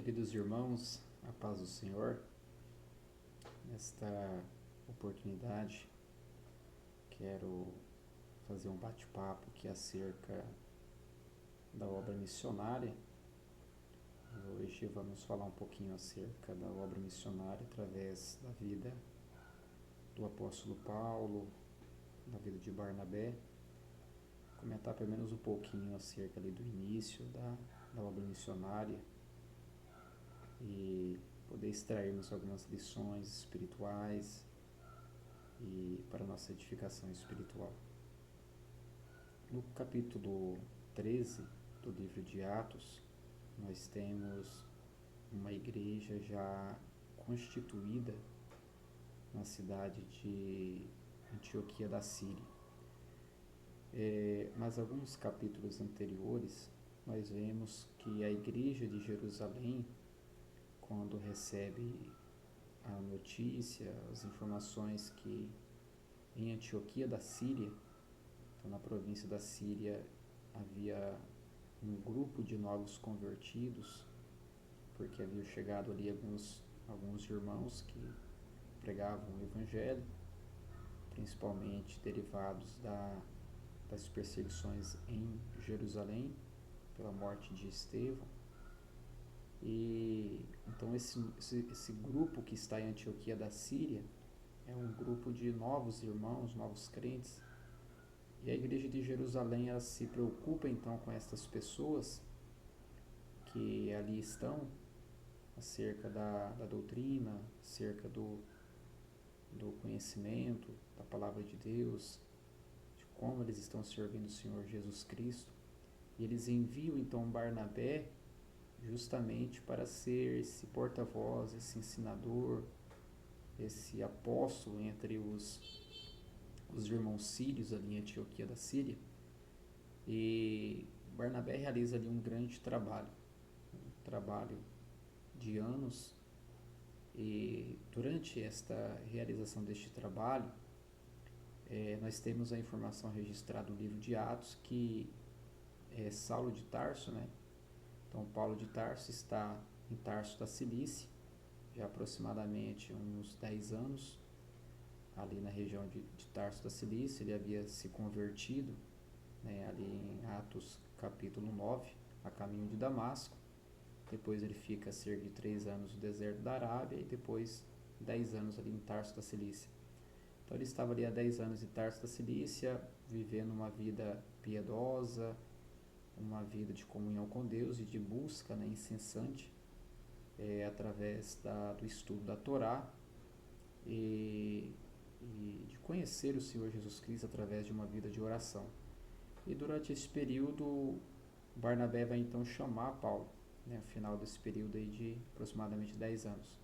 Queridos irmãos, a paz do Senhor, nesta oportunidade quero fazer um bate-papo aqui acerca da obra missionária. Hoje vamos falar um pouquinho acerca da obra missionária através da vida do apóstolo Paulo, da vida de Barnabé, comentar pelo menos um pouquinho acerca ali do início da obra missionária e poder extrairmos algumas lições espirituais e para a nossa edificação espiritual. No capítulo 13 do livro de Atos, nós temos uma igreja já constituída na cidade de Antioquia da Síria. Mas alguns capítulos anteriores, nós vemos que a igreja de Jerusalém, quando recebe a notícia, as informações que em Antioquia da Síria, então na província da Síria, havia um grupo de novos convertidos, porque haviam chegado ali alguns irmãos que pregavam o Evangelho, principalmente derivados das perseguições em Jerusalém, pela morte de Estevão. E então esse grupo que está em Antioquia da Síria é um grupo de novos irmãos, novos crentes. E a igreja de Jerusalém, ela se preocupa então com estas pessoas que ali estão, acerca da doutrina, acerca do conhecimento da palavra de Deus, de como eles estão servindo o Senhor Jesus Cristo. E eles enviam então Barnabé justamente para ser esse porta-voz, esse ensinador, esse apóstolo entre os irmãos sírios ali em Antioquia da Síria. E Barnabé realiza ali um grande trabalho de anos, e durante esta realização deste trabalho, nós temos a informação registrada no livro de Atos que Saulo de Tarso, né? Então Paulo de Tarso está em Tarso da Cilícia, já há aproximadamente uns 10 anos, ali na região de Tarso da Cilícia. Ele havia se convertido, né, ali em Atos capítulo 9, a caminho de Damasco. Depois ele fica cerca de 3 anos no deserto da Arábia e depois 10 anos ali em Tarso da Cilícia. Então ele estava ali há 10 anos em Tarso da Cilícia, vivendo uma vida piedosa, uma vida de comunhão com Deus e de busca, né, incessante, através do estudo da Torá e de conhecer o Senhor Jesus Cristo através de uma vida de oração. E durante esse período, Barnabé vai então chamar Paulo, né, no final desse período aí de aproximadamente 10 anos.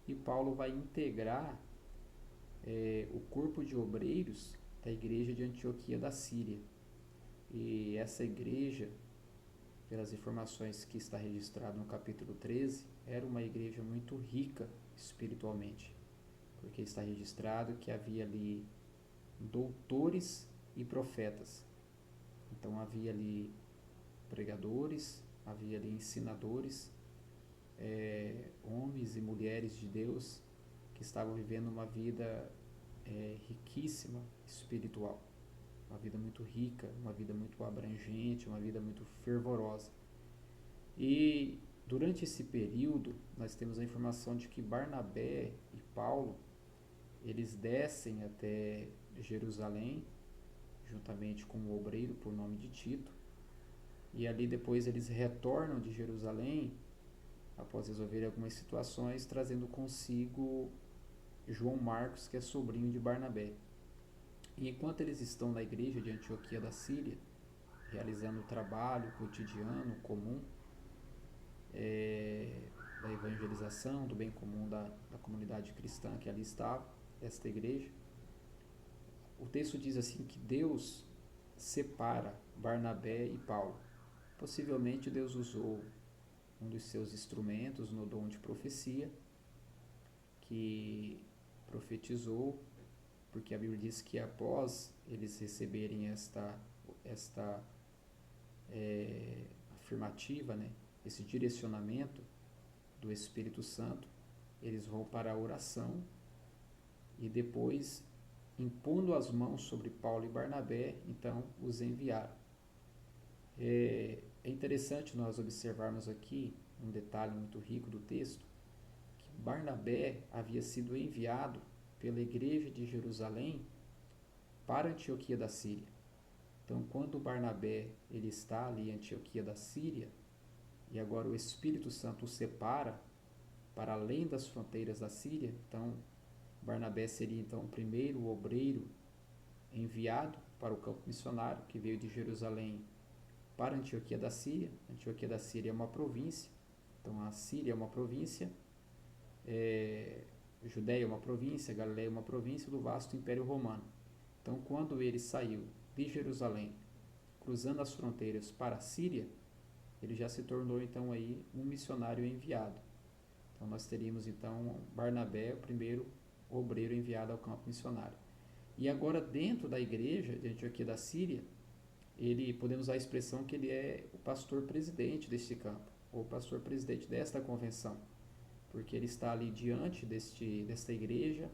E Paulo vai integrar o corpo de obreiros da igreja de Antioquia da Síria. E essa igreja, pelas informações que está registrado no capítulo 13, era uma igreja muito rica espiritualmente, porque está registrado que havia ali doutores e profetas. Então havia ali pregadores, havia ali ensinadores, homens e mulheres de Deus que estavam vivendo uma vida riquíssima espiritual, uma vida muito rica, uma vida muito abrangente, uma vida muito fervorosa. E durante esse período nós temos a informação de que Barnabé e Paulo, eles descem até Jerusalém juntamente com um obreiro por nome de Tito, e ali depois eles retornam de Jerusalém após resolver algumas situações, trazendo consigo João Marcos, que é sobrinho de Barnabé. E enquanto eles estão na igreja de Antioquia da Síria, realizando o trabalho cotidiano, comum, da evangelização, do bem comum da comunidade cristã que ali estava, esta igreja, o texto diz assim que Deus separa Barnabé e Paulo. Possivelmente Deus usou um dos seus instrumentos no dom de profecia, que profetizou, porque a Bíblia diz que após eles receberem esta afirmativa, né, esse direcionamento do Espírito Santo, eles vão para a oração e depois, impondo as mãos sobre Paulo e Barnabé, então os enviaram. É interessante nós observarmos aqui um detalhe muito rico do texto, que Barnabé havia sido enviado pela igreja de Jerusalém para Antioquia da Síria. Então, quando Barnabé ele está ali em Antioquia da Síria, e agora o Espírito Santo o separa para além das fronteiras da Síria, então Barnabé seria então o primeiro obreiro enviado para o campo missionário, que veio de Jerusalém para Antioquia da Síria. Antioquia da Síria é uma província, então a Síria é uma província, Judéia é uma província, Galileia é uma província do vasto Império Romano. Então, quando ele saiu de Jerusalém, cruzando as fronteiras para a Síria, ele já se tornou então aí um missionário enviado. Então, nós teríamos então Barnabé, o primeiro obreiro enviado ao campo missionário. E agora, dentro da igreja de Antioquia da Síria, podemos usar a expressão que ele é o pastor presidente deste campo, ou pastor presidente desta convenção, porque ele está ali diante desta igreja,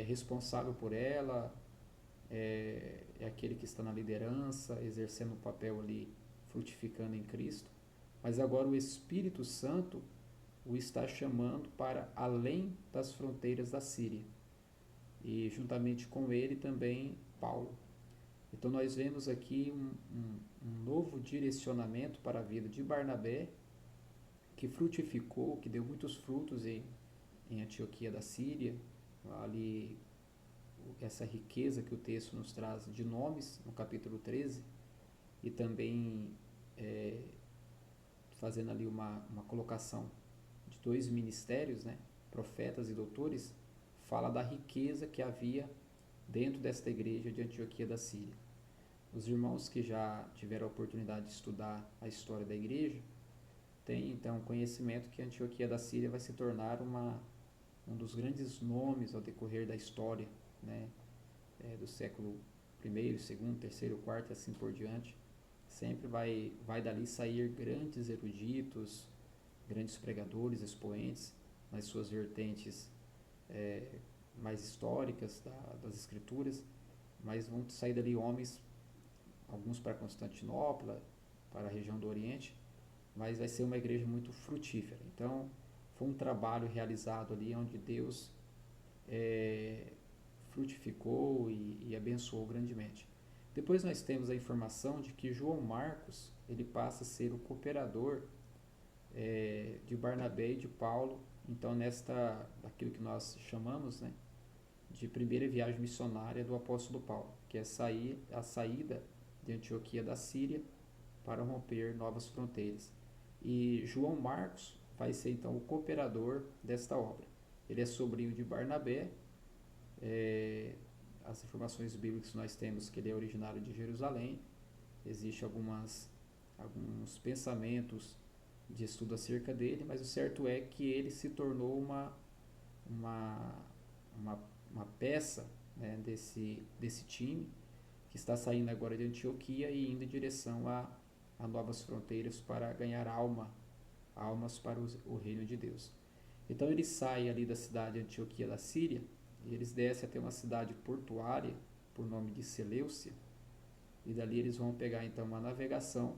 responsável por ela, é aquele que está na liderança, exercendo um papel ali, frutificando em Cristo. Mas agora o Espírito Santo o está chamando para além das fronteiras da Síria. E juntamente com ele também Paulo. Então nós vemos aqui um novo direcionamento para a vida de Barnabé, que frutificou, que deu muitos frutos em Antioquia da Síria, ali essa riqueza que o texto nos traz de nomes, no capítulo 13, e também fazendo ali uma colocação de dois ministérios, né, profetas e doutores, fala da riqueza que havia dentro desta igreja de Antioquia da Síria. Os irmãos que já tiveram a oportunidade de estudar a história da igreja têm então conhecimento que Antioquia da Síria vai se tornar um dos grandes nomes ao decorrer da história, né, do século I, segundo, terceiro, quarto e assim por diante. Sempre vai dali sair grandes eruditos, grandes pregadores, expoentes nas suas vertentes mais históricas das escrituras, mas vão sair dali homens, alguns para Constantinopla, para a região do Oriente, mas vai ser uma igreja muito frutífera. Então, foi um trabalho realizado ali onde Deus frutificou e abençoou grandemente. Depois nós temos a informação de que João Marcos ele passa a ser o cooperador de Barnabé e de Paulo, então daquilo que nós chamamos, né, de primeira viagem missionária do apóstolo Paulo, que é a saída de Antioquia da Síria para romper novas fronteiras. E João Marcos vai ser então o cooperador desta obra. Ele é sobrinho de Barnabé. As informações bíblicas que nós temos que ele é originário de Jerusalém. Existem alguns pensamentos de estudo acerca dele, mas o certo é que ele se tornou uma peça, né, desse time que está saindo agora de Antioquia e indo em direção a novas fronteiras para ganhar almas para o reino de Deus. Então eles saem ali da cidade de Antioquia da Síria e eles descem até uma cidade portuária por nome de Seleucia, e dali eles vão pegar então uma navegação.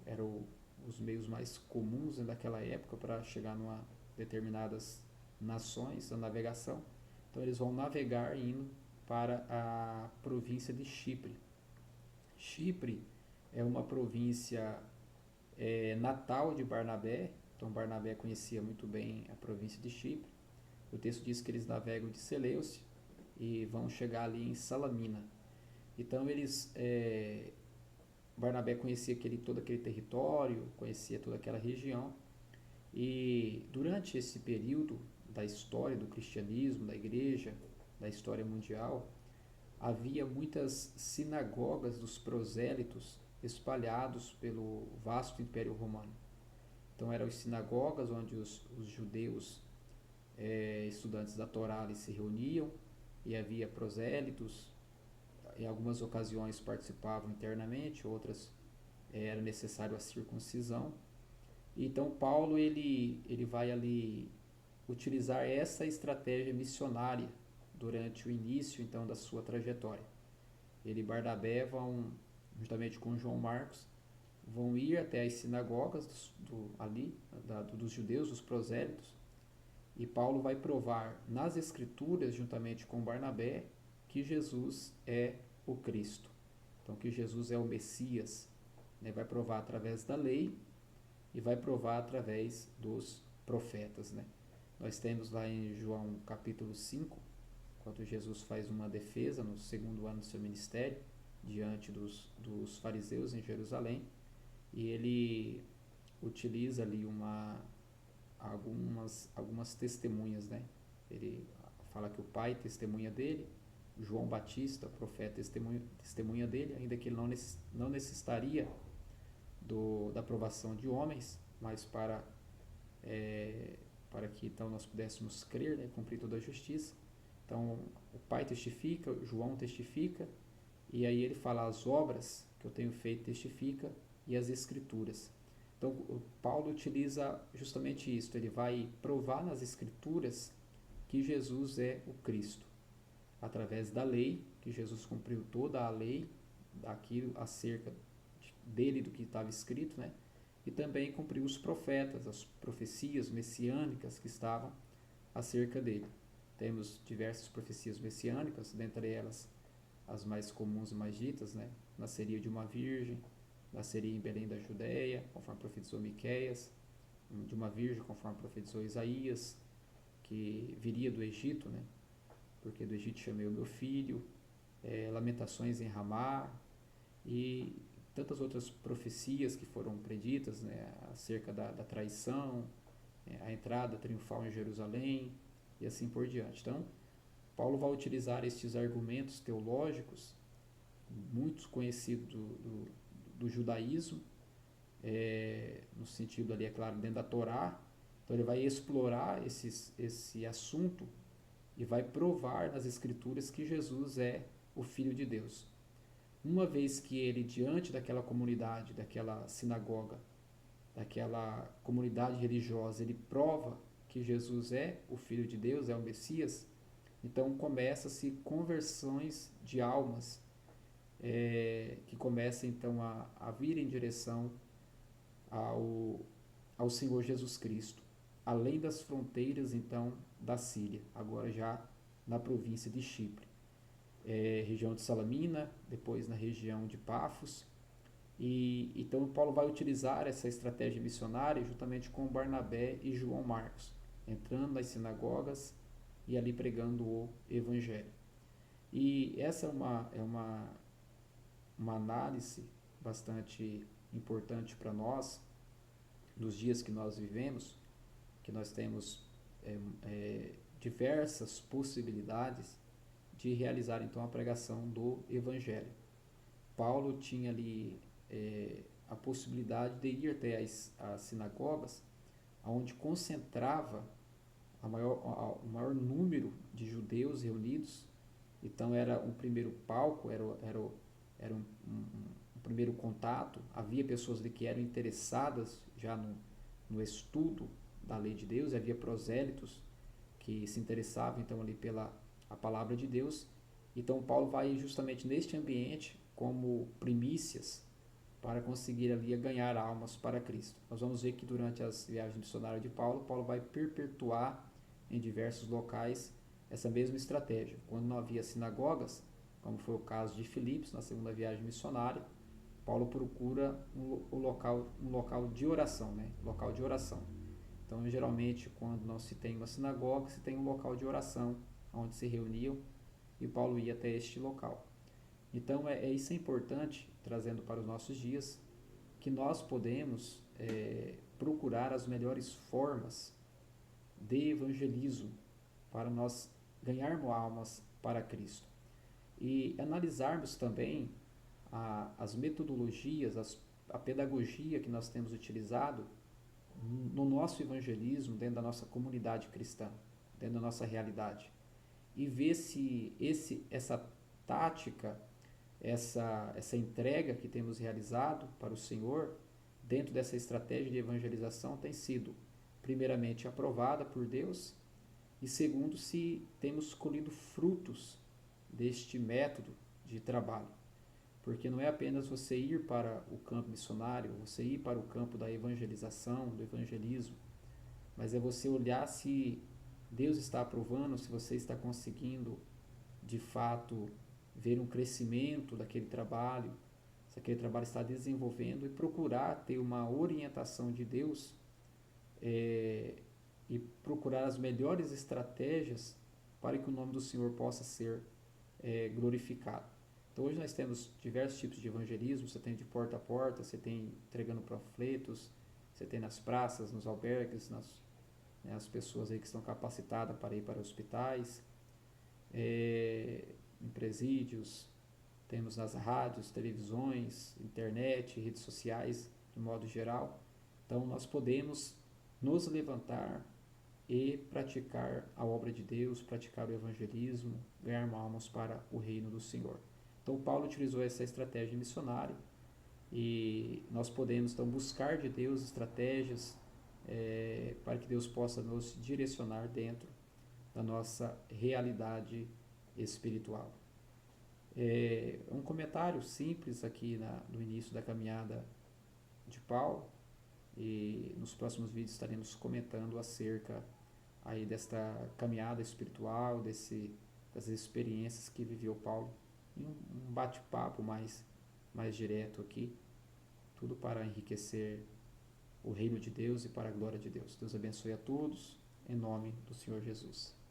Eram os meios mais comuns, né, daquela época para chegar em determinadas nações, a navegação. Então eles vão navegar indo para a província de Chipre. Chipre é uma província natal de Barnabé, então Barnabé conhecia muito bem a província de Chipre. O texto diz que eles navegam de Seleucia e vão chegar ali em Salamina. Então Barnabé conhecia todo aquele território, conhecia toda aquela região, e durante esse período da história do cristianismo, da igreja, da história mundial, havia muitas sinagogas dos prosélitos espalhados pelo vasto Império Romano. Então eram as sinagogas onde os judeus, estudantes da Torá, ali se reuniam, e havia prosélitos. Em algumas ocasiões participavam internamente, outras era necessário a circuncisão. Então Paulo ele vai ali utilizar essa estratégia missionária durante o início então da sua trajetória. Ele e Barnabé vão, juntamente com João Marcos, vão ir até as sinagogas dos judeus, dos prosélitos, e Paulo vai provar nas escrituras, juntamente com Barnabé, que Jesus é o Cristo. Então, que Jesus é o Messias, né? Vai provar através da lei e vai provar através dos profetas, né? Nós temos lá em João capítulo 5, quando Jesus faz uma defesa no segundo ano do seu ministério, diante dos fariseus em Jerusalém, e ele utiliza ali algumas testemunhas, né? Ele fala que o pai testemunha dele, João Batista, o profeta, testemunha dele, ainda que ele não necessitaria da aprovação de homens, mas para que então nós pudéssemos crer, né, cumprir toda a justiça. Então o pai testifica, João testifica, e aí ele fala: as obras que eu tenho feito testifica, e as escrituras. Então o Paulo utiliza justamente isso, ele vai provar nas escrituras que Jesus é o Cristo, através da lei, que Jesus cumpriu toda a lei, daquilo acerca dele, do que estava escrito, né? E também cumpriu os profetas, as profecias messiânicas que estavam acerca dele. Temos diversas profecias messiânicas, dentre elas as mais comuns e mais ditas, né? Nasceria de uma virgem, nasceria em Belém da Judéia, conforme profetizou Miqueias, de uma virgem, conforme profetizou Isaías, que viria do Egito, né? Porque do Egito chamei o meu filho, lamentações em Ramá, e tantas outras profecias que foram preditas, né, acerca da traição, a entrada triunfal em Jerusalém e assim por diante. Então, Paulo vai utilizar estes argumentos teológicos, muito conhecidos do judaísmo, no sentido ali, é claro, dentro da Torá. Então, ele vai explorar esse assunto e vai provar nas Escrituras que Jesus é o Filho de Deus. Uma vez que ele, diante daquela comunidade, daquela sinagoga, daquela comunidade religiosa, ele prova que Jesus é o Filho de Deus, é o Messias, então começa-se conversões de almas, que começam então a vir em direção ao Senhor Jesus Cristo, além das fronteiras então da Síria, agora já na província de Chipre. Região de Salamina, depois na região de Pafos. E então Paulo vai utilizar essa estratégia missionária juntamente com Barnabé e João Marcos, entrando nas sinagogas e ali pregando o evangelho. E essa uma análise bastante importante para nós, nos dias que nós vivemos, que nós temos diversas possibilidades de realizar então a pregação do evangelho. Paulo tinha ali a possibilidade de ir até as sinagogas, onde concentrava o maior número de judeus reunidos. Então era um primeiro palco, era um primeiro contato. Havia pessoas ali que eram interessadas já no estudo da lei de Deus, havia prosélitos que se interessavam então ali pela a palavra de Deus. Então Paulo vai justamente neste ambiente como primícias para conseguir ali ganhar almas para Cristo. Nós vamos ver que durante as viagens missionárias de Paulo, Paulo vai perpetuar em diversos locais essa mesma estratégia. Quando não havia sinagogas, como foi o caso de Filipos na segunda viagem missionária, Paulo procura um local de oração, né? Local de oração. Então, geralmente, quando não se tem uma sinagoga, se tem um local de oração, onde se reuniam, e Paulo ia até este local. Então, isso é importante, trazendo para os nossos dias, que nós podemos procurar as melhores formas de evangelismo para nós ganharmos almas para Cristo. E analisarmos também as metodologias, a pedagogia que nós temos utilizado no nosso evangelismo, dentro da nossa comunidade cristã, dentro da nossa realidade. E ver se essa tática, essa entrega que temos realizado para o Senhor, dentro dessa estratégia de evangelização tem sido, primeiramente, aprovada por Deus e, segundo, se temos colhido frutos deste método de trabalho. Porque não é apenas você ir para o campo missionário, você ir para o campo da evangelização, do evangelismo, mas é você olhar se Deus está aprovando, se você está conseguindo, de fato, ver um crescimento daquele trabalho, se aquele trabalho está desenvolvendo e procurar ter uma orientação de Deus e procurar as melhores estratégias para que o nome do Senhor possa ser glorificado. Então hoje nós temos diversos tipos de evangelismo, você tem de porta a porta, você tem entregando panfletos, você tem nas praças, nos albergues, as pessoas aí que estão capacitadas para ir para hospitais, em presídios, temos nas rádios, televisões, internet, redes sociais, de modo geral. Então nós podemos nos levantar e praticar a obra de Deus, praticar o evangelismo, ganhar almas para o reino do Senhor. Então Paulo utilizou essa estratégia missionária e nós podemos então buscar de Deus estratégias para que Deus possa nos direcionar dentro da nossa realidade espiritual. Um comentário simples aqui no início da caminhada de Paulo, e nos próximos vídeos estaremos comentando acerca aí desta caminhada espiritual, das experiências que viveu Paulo, em um bate-papo mais direto aqui, tudo para enriquecer o reino de Deus e para a glória de Deus. Deus abençoe a todos, em nome do Senhor Jesus.